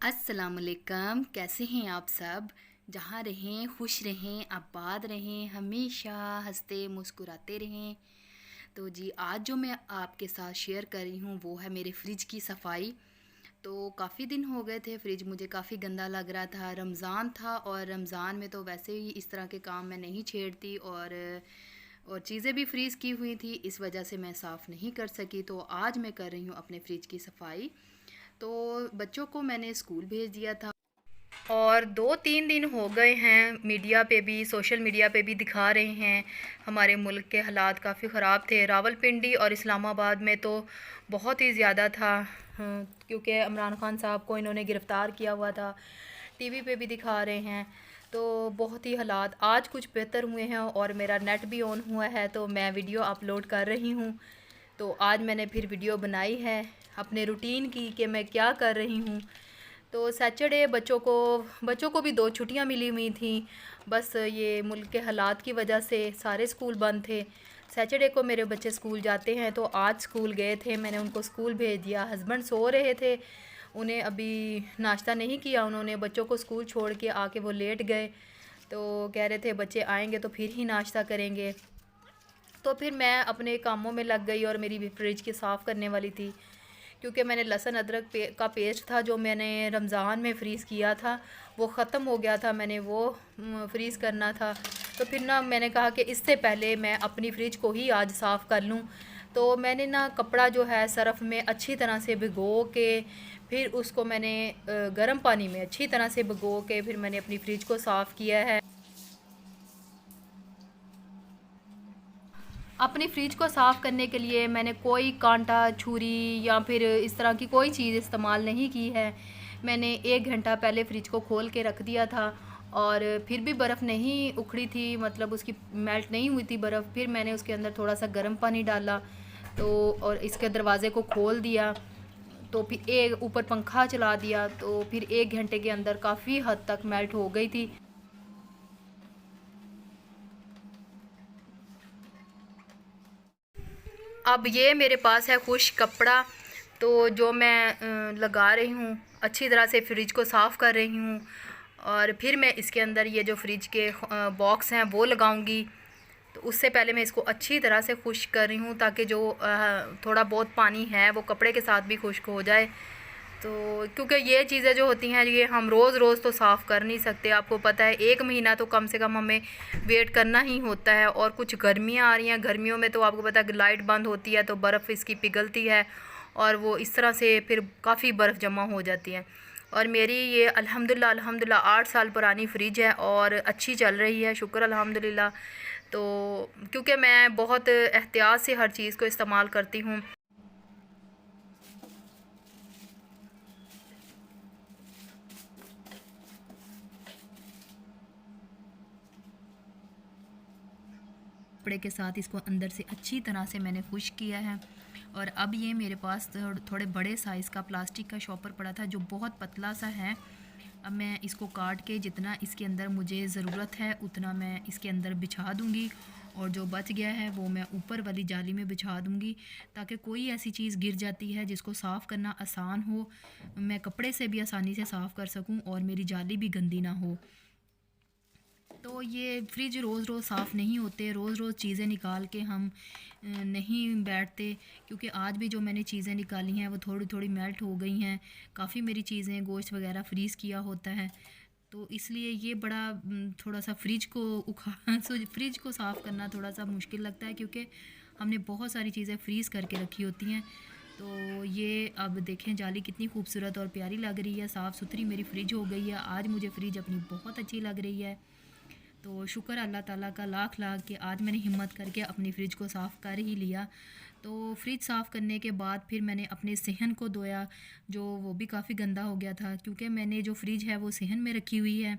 अस्सलाम वालेकुम। कैसे हैं आप सब? जहाँ रहें खुश रहें, आबाद रहें, हमेशा हंसते मुस्कुराते रहें। तो जी आज जो मैं आपके साथ शेयर कर रही हूँ वो है मेरे फ्रिज की सफाई। तो काफ़ी दिन हो गए थे, फ्रिज मुझे काफ़ी गंदा लग रहा था। रमज़ान था और रमज़ान में तो वैसे ही इस तरह के काम मैं नहीं छेड़ती, और चीज़ें भी फ्रीज़ की हुई थी, इस वजह से मैं साफ़ नहीं कर सकी। तो आज मैं कर रही हूँ अपने फ्रिज की सफाई। तो बच्चों को मैंने स्कूल भेज दिया था और 2-3 दिन हो गए हैं, मीडिया पे भी सोशल मीडिया पे भी दिखा रहे हैं हमारे मुल्क के हालात काफ़ी ख़राब थे। रावलपिंडी और इस्लामाबाद में तो बहुत ही ज़्यादा था, क्योंकि इमरान खान साहब को इन्होंने गिरफ़्तार किया हुआ था। टीवी पे भी दिखा रहे हैं। तो बहुत ही हालात आज कुछ बेहतर हुए हैं और मेरा नेट भी ऑन हुआ है, तो मैं वीडियो अपलोड कर रही हूँ। तो आज मैंने फिर वीडियो बनाई है अपने रूटीन की कि मैं क्या कर रही हूँ। तो सैटरडे बच्चों को भी 2 छुट्टियाँ मिली हुई थी। बस ये मुल्क के हालात की वजह से सारे स्कूल बंद थे। सैटरडे को मेरे बच्चे स्कूल जाते हैं, तो आज स्कूल गए थे, मैंने उनको स्कूल भेज दिया। हस्बैंड सो रहे थे, उन्हें अभी नाश्ता नहीं किया उन्होंने। बच्चों को स्कूल छोड़ के आके वो लेट गए, तो कह रहे थे बच्चे आएंगे तो फिर ही नाश्ता करेंगे। तो फिर मैं अपने कामों में लग गई और मेरी भी फ्रिज की साफ़ करने वाली थी, क्योंकि मैंने लहसुन अदरक का पेस्ट था जो मैंने रमज़ान में फ़्रीज़ किया था, वो ख़त्म हो गया था, मैंने वो फ़्रीज़ करना था। तो फिर ना मैंने कहा कि इससे पहले मैं अपनी फ्रिज को ही आज साफ़ कर लूँ। तो मैंने ना कपड़ा जो है सरफ़ में अच्छी तरह से भिगो के फिर उसको मैंने गर्म पानी में अच्छी तरह से भिगो के फिर मैंने अपनी फ्रिज को साफ़ किया है। अपनी फ्रिज को साफ़ करने के लिए मैंने कोई कांटा छुरी या फिर इस तरह की कोई चीज़ इस्तेमाल नहीं की है। मैंने 1 घंटा पहले फ्रिज को खोल के रख दिया था और फिर भी बर्फ़ नहीं उखड़ी थी, मतलब उसकी मेल्ट नहीं हुई थी बर्फ़। फिर मैंने उसके अंदर थोड़ा सा गर्म पानी डाला, तो और इसके दरवाज़े को खोल दिया, तो फिर एक ऊपर पंखा चला दिया, तो फिर 1 घंटे के अंदर काफ़ी हद तक मेल्ट हो गई थी। अब ये मेरे पास है खुश कपड़ा, तो जो मैं लगा रही हूँ, अच्छी तरह से फ्रिज को साफ़ कर रही हूँ और फिर मैं इसके अंदर ये जो फ्रिज के बॉक्स हैं वो लगाऊंगी। तो उससे पहले मैं इसको अच्छी तरह से खुश्क कर रही हूँ, ताकि जो थोड़ा बहुत पानी है वो कपड़े के साथ भी खुश्क हो जाए। तो क्योंकि ये चीज़ें जो होती हैं ये हम रोज़ रोज़ तो साफ़ कर नहीं सकते, आपको पता है 1 महीना तो कम से कम हमें वेट करना ही होता है। और कुछ गर्मियाँ आ रही हैं, गर्मियों में तो आपको पता है कि लाइट बंद होती है तो बर्फ़ इसकी पिघलती है और वो इस तरह से फिर काफ़ी बर्फ़ जमा हो जाती है। और मेरी ये अल्हम्दुलिल्लाह 8 साल पुरानी फ्रिज है और अच्छी चल रही है, शुक्र अल्हम्दुलिल्लाह। तो क्योंकि मैं बहुत एहतियात से हर चीज़ को इस्तेमाल करती हूँ। कपड़े के साथ इसको अंदर से अच्छी तरह से मैंने खुश्क किया है। और अब ये मेरे पास थोड़े बड़े साइज़ का प्लास्टिक का शॉपर पड़ा था जो बहुत पतला सा है। अब मैं इसको काट के जितना इसके अंदर मुझे ज़रूरत है उतना मैं इसके अंदर बिछा दूँगी, और जो बच गया है वो मैं ऊपर वाली जाली में बिछा दूँगी, ताकि कोई ऐसी चीज़ गिर जाती है जिसको साफ़ करना आसान हो, मैं कपड़े से भी आसानी से साफ़ कर सकूँ और मेरी जाली भी गंदी ना हो। तो ये फ्रिज रोज़ रोज़ साफ़ नहीं होते, रोज़ रोज़ चीज़ें निकाल के हम नहीं बैठते, क्योंकि आज भी जो मैंने चीज़ें निकाली हैं वो थोड़ी थोड़ी मेल्ट हो गई हैं। काफ़ी मेरी चीज़ें गोश्त वगैरह फ्रीज़ किया होता है, तो इसलिए ये बड़ा थोड़ा सा फ्रिज को फ्रिज को साफ़ करना थोड़ा सा मुश्किल लगता है, क्योंकि हमने बहुत सारी चीज़ें फ्रीज़ करके रखी होती हैं। तो ये अब देखें जाली कितनी खूबसूरत और प्यारी लग रही है, साफ़ सुथरी मेरी फ्रिज हो गई है। आज मुझे फ्रिज अपनी बहुत अच्छी लग रही है। तो शुक्र अल्लाह ताला का लाख लाख कि आज मैंने हिम्मत करके अपनी फ़्रिज को साफ़ कर ही लिया। तो फ्रिज साफ़ करने के बाद फिर मैंने अपने सहन को धोया, जो वो भी काफ़ी गंदा हो गया था, क्योंकि मैंने जो फ्रिज है वो सहन में रखी हुई है।